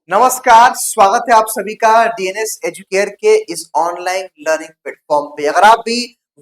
नमस्कार, स्वागत है आप सभी का डीएनएस एजुकेयर के इस ऑनलाइन लर्निंग प्लेटफॉर्म पे। अगर आप भी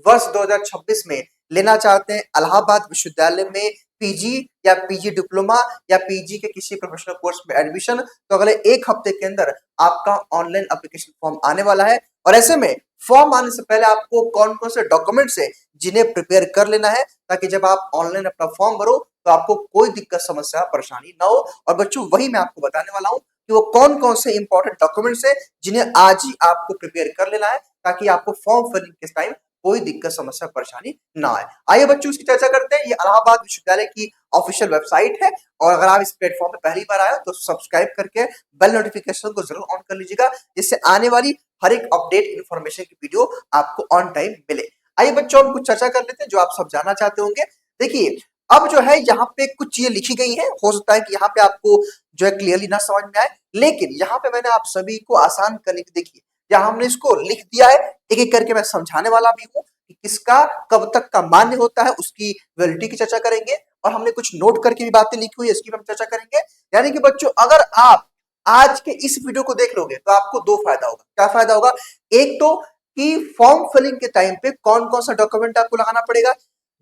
वर्ष 2026 में लेना चाहते हैं इलाहाबाद विश्वविद्यालय में पीजी या पीजी डिप्लोमा या पीजी के किसी प्रोफेशनल कोर्स में एडमिशन, तो अगले एक हफ्ते के अंदर आपका ऑनलाइन एप्लीकेशन फॉर्म आने वाला है। और ऐसे में फॉर्म आने से पहले आपको कौन कौन से डॉक्यूमेंट्स है जिन्हें प्रिपेयर कर लेना है, ताकि जब आप ऑनलाइन अपना फॉर्म भरो तो आपको कोई दिक्कत समस्या परेशानी ना हो। और बच्चों, वही मैं आपको बताने वाला हूँ कि वो कौन कौन से इंपॉर्टेंट डॉक्यूमेंट्स है जिन्हें आज ही आपको प्रिपेयर कर लेना है, ताकि आपको फॉर्म फिलिंग के टाइम कोई दिक्कत समस्या परेशानी ना आए। आइए बच्चों, इसकी चर्चा करते हैं। ये इलाहाबाद विश्वविद्यालय की ऑफिशियल वेबसाइट है, और अगर आप इस प्लेटफॉर्म पे पहली बार आए हो तो सब्सक्राइब करके बेल नोटिफिकेशन को जरूर ऑन कर लीजिएगा, जिससे आने वाली हर एक अपडेट इन्फॉर्मेशन की वीडियो आपको ऑन टाइम मिले। आइए बच्चों, हम कुछ चर्चा कर लेते हैं जो आप सब जानना चाहते होंगे। देखिए, अब जो है यहाँ पे कुछ चीजें लिखी गई हैं, हो सकता है कि यहाँ पे आपको जो है क्लियरली ना समझ में आए, लेकिन यहाँ पे मैंने आप सभी को आसान करने की, देखिए यहाँ हमने इसको लिख दिया है, एक एक करके मैं समझाने वाला भी हूँ कि किसका कब तक का मान्य होता है, उसकी वैलिडिटी की चर्चा करेंगे। और हमने कुछ नोट करके भी बातें लिखी हुई है, इसकी भी हम चर्चा करेंगे। यानी कि बच्चों, अगर आप आज के इस वीडियो को देख लोगे तो आपको दो फायदा होगा। क्या फायदा होगा? एक तो कि फॉर्म फिलिंग के टाइम पे कौन कौन सा डॉक्यूमेंट आपको लगाना पड़ेगा।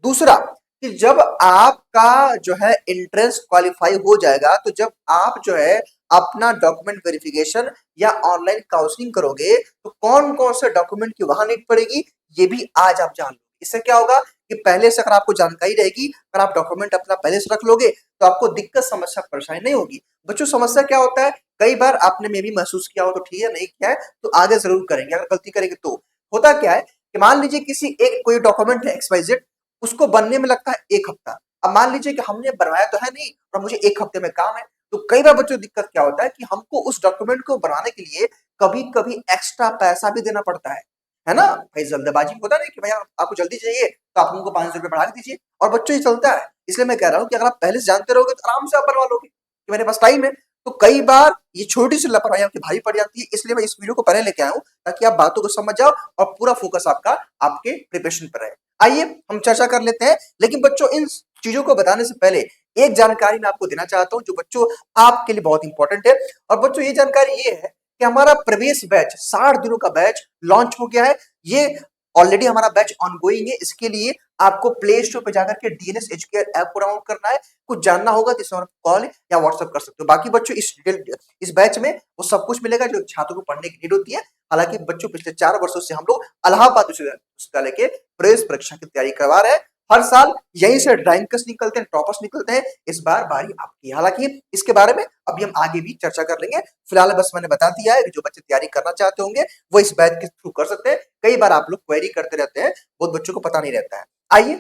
दूसरा, कि जब आपका जो है इंट्रेंस क्वालिफाई हो जाएगा, तो जब आप जो है अपना डॉक्यूमेंट वेरिफिकेशन या ऑनलाइन काउंसलिंग करोगे, तो कौन कौन से डॉक्यूमेंट की वहां नीड पड़ेगी, ये भी आज आप जान लो। इससे क्या होगा कि पहले से अगर आपको जानकारी रहेगी, अगर आप डॉक्यूमेंट अपना पहले से रख लोगे, तो आपको दिक्कत समस्या परेशानी नहीं होगी। बच्चों, समस्या क्या होता है, कई बार आपने मे भी महसूस किया हो, तो ठीक है, नहीं किया है तो आगे जरूर करेंगे। अगर गलती करेंगे तो होता क्या है कि मान लीजिए किसी एक कोई डॉक्यूमेंट है XYZ, उसको बनने में लगता है एक हफ्ता। अब मान लीजिए कि हमने बनवाया तो है नहीं और मुझे एक हफ्ते में काम है, तो कई बार बच्चों दिक्कत क्या होता है कि हमको उस डॉक्यूमेंट को बनाने के लिए कभी कभी एक्स्ट्रा पैसा भी देना पड़ता है ना भाई। जल्दबाजी में होता नहीं कि भैया आपको जल्दी चाहिए तो आप हमको 500 रुपये बढ़ा के दीजिए, और बच्चों ये चलता है। इसलिए मैं कह रहा हूँ कि अगर आप पहले से जानते रहोगे तो आराम से आप बनवा लोगे कि मेरे पास टाइम है। तो कई बार ये छोटी सी लापरवाही आपकी भारी पड़ जाती है, इसलिए मैं इस वीडियो को पहले लेके आया हूँ, ताकि आप बातों को समझ जाओ और पूरा फोकस आपका आपके प्रिपरेशन पर रहे। आइए हम चर्चा कर लेते हैं। लेकिन बच्चों, इन चीजों को बताने से पहले एक जानकारी मैं आपको देना चाहता हूं, जो बच्चों आपके लिए बहुत इंपॉर्टेंट है। और बच्चों, ये जानकारी ये है कि हमारा प्रवेश बैच 60 दिनों का बैच लॉन्च हो गया है। ये ऑलरेडी हमारा बैच ऑनगोइंग है। इसके लिए आपको प्ले स्टोर पर जाकर के डीएनएस एजुकेयर ऐप को डाउनलोड करना है। कुछ जानना होगा तो इस कॉल या व्हाट्सएप कर सकते हो। बाकी बच्चों, इस बैच में वो सब कुछ मिलेगा जो छात्रों को पढ़ने की नीड होती है। हालांकि बच्चों, पिछले 4 वर्षों से हम लोग इलाहाबाद विश्वविद्यालय के प्रवेश परीक्षा की तैयारी करवा रहे हैं। हर साल यहीं से रैंकर्स निकलते हैं, टॉपर्स निकलते हैं। इस बार बारी आपकी। हालांकि इसके बारे में अभी हम आगे भी चर्चा कर लेंगे। फिलहाल बस मैंने बता दिया है कि जो बच्चे तैयारी करना चाहते होंगे वो इस बैच के थ्रू कर सकते हैं। कई बार आप लोग क्वेरी करते रहते हैं, बहुत बच्चों को पता नहीं रहता है। आइए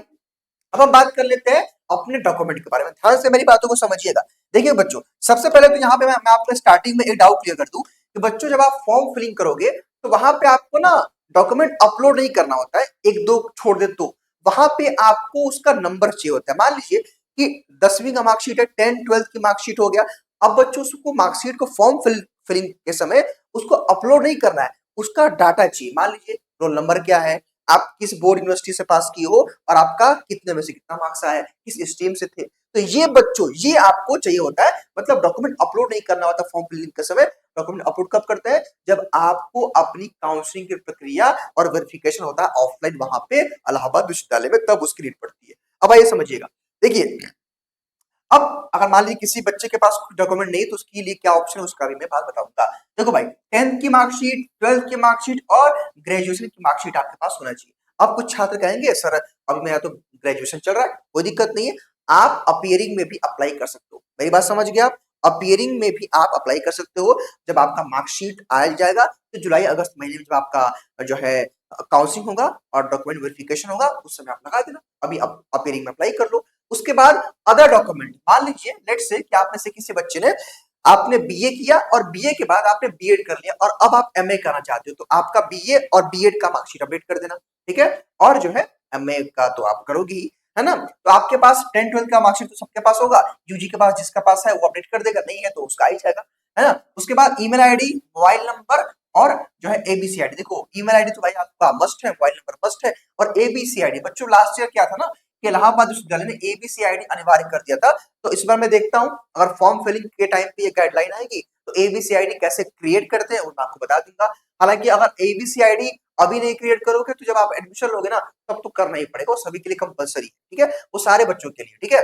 अब हम बात कर लेते हैं अपने डॉक्यूमेंट के बारे में। ध्यान से मेरी बातों को समझिएगा। देखिए बच्चों, सबसे पहले तो यहाँ पे मैं आपको स्टार्टिंग में एक डाउट क्लियर कर दूं कि बच्चों, जब आप फॉर्म फिलिंग करोगे तो वहां पे आपको ना डॉक्यूमेंट अपलोड नहीं करना होता है, एक दो छोड़ दे तो वहां पे आपको उसका नंबर चाहिए होता है। मान लीजिए कि 10वीं का मार्कशीट है, 10th 12th की मार्कशीट हो गया। अब बच्चों, उसको मार्कशीट को फॉर्म फिलिंग के समय उसको अपलोड नहीं करना है, उसका डाटा चाहिए। मान लीजिए रोल नंबर क्या है, आप किस बोर्ड यूनिवर्सिटी से पास किए हो, और आपका कितने में से कितना मार्क्स आया है, किस स्ट्रीम से थे। तो ये बच्चों, ये आपको चाहिए होता है। मतलब डॉक्यूमेंट अपलोड नहीं करना होता फॉर्म फिलिंग के समय। डॉक्यूमेंट अपलोड कब करते हैं? जब आपको अपनी काउंसलिंग की प्रक्रिया और वेरिफिकेशन होता है ऑफलाइन वहां पे इलाहाबाद विश्वविद्यालय में, तब उसकी नीड पड़ती है। अब आइए समझिएगा। देखिए, अब अगर मान लीजिए किसी बच्चे के पास डॉक्यूमेंट नहीं, तो उसके लिए क्या ऑप्शन है उसका भी मैं बात बताऊंगा। देखो भाई, 10th की मार्कशीट, 12th की मार्कशीट और ग्रेजुएशन की मार्कशीट आपके पास होना चाहिए। अब कुछ छात्र कहेंगे सर अभी मेरा तो ग्रेजुएशन चल रहा है, कोई दिक्कत नहीं है, आप अपीयरिंग में भी अप्लाई कर सकते हो। मेरी बात समझ गया आप? अपीयरिंग में भी आप अप्लाई कर सकते हो। जब आपका मार्कशीट आ जाएगा तो जुलाई अगस्त महीने में जब आपका जो है काउंसलिंग होगा और डॉक्यूमेंट वेरिफिकेशन होगा, उस समय आप लगा देना। अभी अपीयरिंग में अप्लाई कर लो। उसके बाद अदर डॉक्यूमेंट, मान लीजिए लेट से कि आप में से किसी बच्चे ने आपने बीए किया और बीए के बाद आपने बीएड कर लिया और अब आप एमए करना चाहते हो, तो आपका बीए और बीएड का मार्कशीट अपडेट कर देना, ठीक है। और जो है एमए का तो आप करोगे ही, है ना। तो आपके पास 10th 12th का मार्कशीट तो सबके पास होगा, यूजी के पास जिसका पास है वो अपडेट कर देगा, नहीं है तो उसका आ ही जाएगा, है ना। उसके बाद ईमेल आईडी, मोबाइल नंबर और जो है एबीसी आईडी। देखो, ईमेल आईडी तो भाई आपका मस्ट है, मोबाइल नंबर मस्ट है, और एबीसी आईडी। बच्चों, लास्ट ईयर क्या था ना कि इलाहाबाद विश्वविद्यालय ने एबीसी आईडी अनिवार्य कर दिया था। तो इस बार मैं देखता हूं अगर फॉर्म फिलिंग के टाइम पे ये गाइडलाइन आएगी तो एबीसी आईडी कैसे क्रिएट करते हैं वो मैं आपको बता दूंगा। हालांकि अगर एबीसी आईडी अभी नहीं क्रिएट करोगे तो जब आप एडमिशन लोगे ना तब तो करना ही पड़ेगा, वो सभी के लिए कंपलसरी है, ठीक है, वो सारे बच्चों के लिए, ठीक है।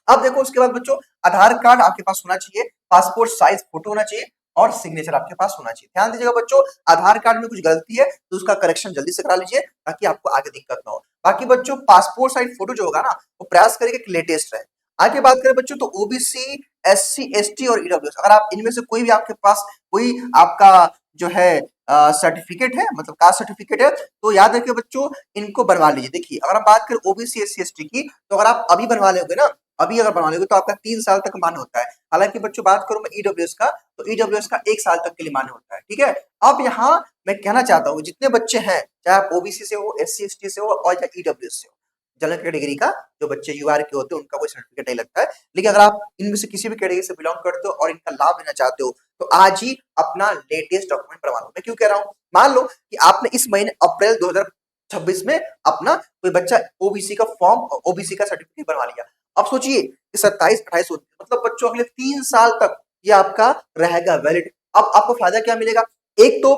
अब देखो उसके बाद बच्चों आधार कार्ड आपके पास होना चाहिए, पासपोर्ट साइज फोटो होना चाहिए और सिग्नेचर आपके पास होना चाहिए। ध्यान दीजिएगा बच्चों, आधार कार्ड में कुछ गलती है तो उसका करेक्शन जल्दी से करा लीजिए ताकि आपको आगे दिक्कत ना हो। बाकी बच्चों पासपोर्ट साइज फोटो जो होगा ना वो प्रयास करेंगे कि लेटेस्ट रहे। आगे बात करें बच्चों तो ओबीसी, एससी, एसटी और ईडब्ल्यूएस, अगर आप इनमें से कोई भी आपके पास कोई आपका जो है सर्टिफिकेट है, मतलब कास्ट सर्टिफिकेट है, तो याद रखिए बच्चों इनको बनवा लीजिए। देखिए अगर हम बात करें ओबीसी, एससी, एसटी की, तो अगर आप अभी बनवा लोगे ना, अभी अगर बनवा लोगे तो आपका 3 साल तक मान्य होता है। हालांकि बच्चों बात करूं मैं ईडब्ल्यूएस का, तो ईडब्ल्यूएस का 1 साल तक के लिए मान्य होता है, ठीक है। अब यहाँ मैं कहना चाहता हूँ जितने बच्चे हैं, चाहे आप ओबीसी से हो, एससी एसटी से हो और चाहे ईडब्ल्यूएस से हो, जनरल कैटेगरी का जो बच्चे यूआर के होते हैं उनका कोई सर्टिफिकेट नहीं लगता है। लेकिन अगर आप इनमें से किसी भी कैटेगरी से बिलोंग करते हो और इनका लाभ लेना चाहते हो तो आज ही अपना लेटेस्ट डॉक्यूमेंट बनवा लो। मैं क्यों कह रहा हूँ, मान लो कि आपने इस महीने अप्रैल 2026 में अपना कोई बच्चा ओबीसी का फॉर्म, ओबीसी का सर्टिफिकेट बनवा लिया। अब सोचिए कि 27, 28 मतलब बच्चों अगले 3 साल तक ये आपका रहेगा वैलिड। अब आपको फायदा क्या मिलेगा, एक तो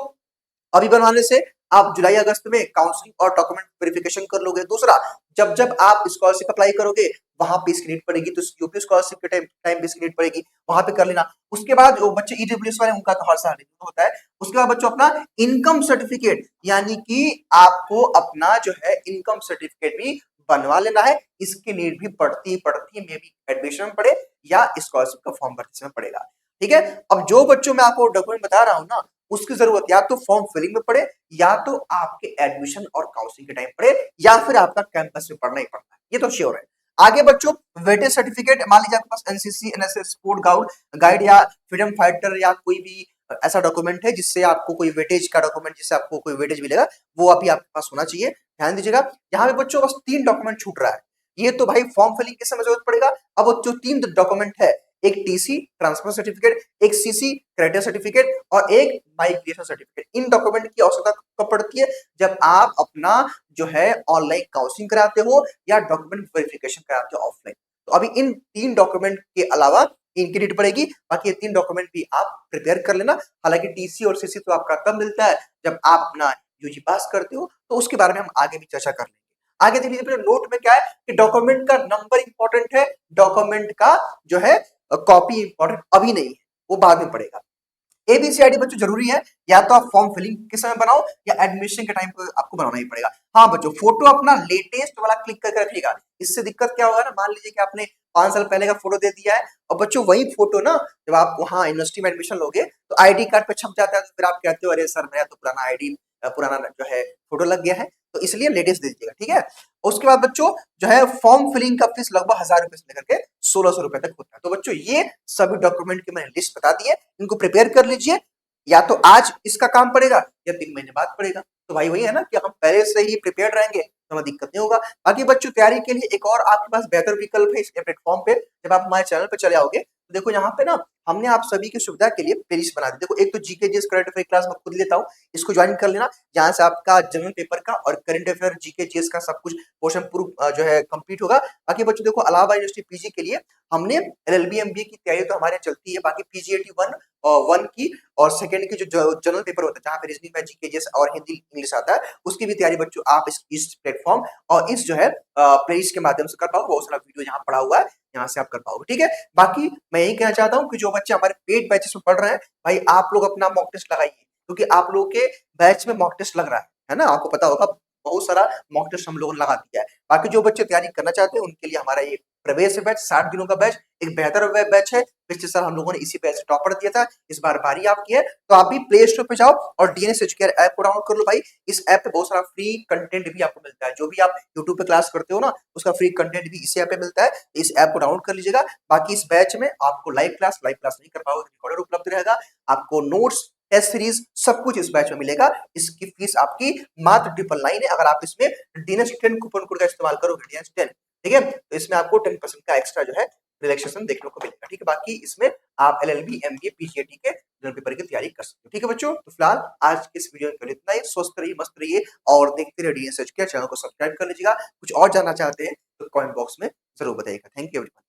अभी बनवाने से आप जुलाई अगस्त में काउंसलिंग और डॉक्यूमेंट वेरिफिकेशन कर लोगे। दूसरा, जब जब आप स्कॉलरशिप अप्लाई करोगे वहां पे इसकी नीड पड़ेगी तो यूपी स्कॉलरशिप के टाइम पे इसकी नीड पड़ेगी, वहां पे कर लेना। उसके बाद जो बच्चे ईडब्ल्यूएस वाले उनका तो हर साल रिन्यू होता है। उसके बाद बच्चों अपना इनकम सर्टिफिकेट, यानी कि आपको अपना जो है इनकम सर्टिफिकेट भी बनवा लेना है। इसकी नीड भी पड़ती मे बी एडमिशन में पड़े या स्कॉलरशिप का फॉर्म भरते समय पड़ेगा, ठीक है। अब जो बच्चों मैं आपको डॉक्यूमेंट बता रहा हूं ना उसकी जरूरत या तो फॉर्म फिलिंग में पड़े या तो आपके एडमिशन और काउंसलिंग के टाइम पड़े या फिर आपका कैंपस में पढ़ना ही पड़ता है, ये तो श्योर है। आगे बच्चों वेटेज सर्टिफिकेट, मान लीजिए आपके पास एनसीसी, एनएसएस, स्पोर्ट गाइड या फ्रीडम फाइटर या कोई भी ऐसा डॉक्यूमेंट है जिससे आपको कोई वेटेज का डॉक्यूमेंट, जिससे आपको कोई वेटेज मिलेगा, वो अभी आपके पास होना चाहिए। ध्यान दीजिएगा यहाँ पे बच्चों बस 3 डॉक्यूमेंट छूट रहा है। ये तो भाई फॉर्म फिलिंग के समय जरूरत पड़ेगा। अब जो 3 डॉक्यूमेंट है, एक टीसी ट्रांसफर सर्टिफिकेट, एक सीसी क्रेडिट सर्टिफिकेट और एक माइग्रेशन सर्टिफिकेट, इन डॉक्यूमेंट की आवश्यकता कब पड़ती है, जब आप अपना जो है ऑनलाइन काउंसलिंग कराते हो या डॉक्यूमेंट वेरिफिकेशन कराते हो ऑफलाइन। तो अभी इन 3 डॉक्यूमेंट के अलावा इनकी नीड पड़ेगी, बाकी ये 3 डॉक्यूमेंट भी आप प्रिपेयर कर लेना। हालांकि टीसी और सीसी तो आपका तब मिलता है जब आप अपना यूजी पास करते हो, तो उसके बारे में हम आगे भी चर्चा कर लेंगे। आगे देख लीजिए नोट में क्या है कि डॉक्यूमेंट का नंबर इंपॉर्टेंट है, डॉक्यूमेंट का जो है कॉपी इंपॉर्टेंट अभी नहीं है, वो बाद में पड़ेगा। एबीसीआईडी बच्चों जरूरी है, या तो आप फॉर्म फिलिंग के समय बनाओ या एडमिशन के टाइम पर आपको बनाना ही पड़ेगा। हाँ बच्चों फोटो अपना लेटेस्ट वाला क्लिक करके रखिएगा। इससे दिक्कत क्या होगा ना, मान लीजिए कि आपने 5 साल पहले का फोटो दे दिया है और बच्चों वही फोटो ना जब आप वहां यूनिवर्सिटी में एडमिशन लोगे तो आईडी कार्ड पे छप जाता है, तो फिर आप कहते हो अरे सर मेरा तो पुराना आईडी, पुराना जो है फोटो लग गया है, तो इसलिए लेटेस्ट दे दीजिएगा, ठीक है। उसके बाद बच्चों जो है फॉर्म फिलिंग का फीस लगभग 1000 रुपए से लेकर के 1600 रुपए तक होता है। तो बच्चों ये सभी डॉक्यूमेंट की मैंने लिस्ट बता दी है, इनको प्रिपेयर कर लीजिए। या तो आज इसका काम पड़ेगा या 3 महीने बाद पड़ेगा। तो भाई वही है ना कि हम पहले से ही प्रिपेयर रहेंगे तो हमें दिक्कत नहीं होगा। बाकी बच्चों तैयारी के लिए एक और आपके पास बेहतर विकल्प है इस प्लेटफॉर्म पे, जब आप हमारे चैनल पे चले आओगे तो देखो यहाँ पे ना हमने आप सभी की सुविधा के लिए प्लेलिस्ट बना दी। देखो एक तो GK GS current affair class मैं खुद लेता हूँ, इसको ज्वाइन कर लेना, जहाँ से आपका जनरल पेपर का और करंट अफेयर जीके जीएस का सब कुछ पोर्शन पूरा जो है कंप्लीट होगा। बाकी बच्चों देखो इलाहाबाद यूनिवर्सिटी पीजी के लिए हमने एलएलबी एमबीए की तैयारी तो हमारे यहाँ चलती है, बाकी पीजीएटी 1 की और सेकंड की जो जनरल पेपर होता है जहाँ पे रीजनिंग मैथ जीके जीएस और हिंदी इंग्लिश आता है, उसकी भी तैयारी बच्चों आप इस प्लेटफॉर्म और इस जो है प्लेलिस्ट के माध्यम से कर पाओगे। बहुत सारा वीडियो यहाँ पड़ा हुआ है, यहाँ से आप कर पाओगे, ठीक है। बाकी मैं यही कहना चाहता हूँ कि जो बच्चे हमारे पेड बैचेस में पढ़ रहे हैं, भाई आप लोग अपना मॉक टेस्ट लगाइए, क्योंकि आप लोगों के बैच में मॉक टेस्ट लग रहा है ना, आपको पता होगा बहुत सारा मॉक टेस्ट हम लोगों ने लगा दिया है। बाकी जो बच्चे तैयारी करना चाहते हैं उनके लिए हमारा ये प्रवेश बैच 60 दिनों का बैच एक बेहतर बैच है। पिछले साल हम लोगों ने इसी बैच से टॉपर दिया था, इस बार बारी आपकी है। तो आप भी प्ले स्टोर पे जाओ और डीएनएस एजुकेयर ऐप को डाउनलोड कर लो। भाई इस ऐप पे बहुत सारा फ्री कंटेंट भी आपको मिलता है, जो भी आप यूट्यूब पे क्लास करते हो ना उसका फ्री कंटेंट भी इसी ऐप पे मिलता है। इस ऐप को डाउनलोड कर लीजिएगा। बाकी इस बैच में आपको लाइव क्लास नहीं कर पाओगे, रिकॉर्डर उपलब्ध रहेगा, आपको नोट्स टेस्ट सीरीज सब कुछ इस बैच में मिलेगा। इसकी फीस आपकी मात्र 999 है। अगर आप इसमें डीएनएस 10 कूपन कोड का इस्तेमाल करोगे, डीएनएस 10, ठीक है, तो इसमें आपको 10% का एक्स्ट्रा जो है रिलैक्सेशन देखने को मिलेगा, ठीक है। बाकी इसमें आप एलएलबी एमबीए पीजीएटी के जनरल पेपर की तैयारी कर सकते हो, ठीक है बच्चों। तो फिलहाल आज के इस वीडियो में इतना ही। स्वस्थ रहिए, मस्त रहिए और देखते रहिए डीएनएस एजुकेयर। चैनल को सब्सक्राइब कर लीजिएगा। कुछ और जानना चाहते हैं तो कमेंट बॉक्स में जरूर बताइएगा। Thank you everyone.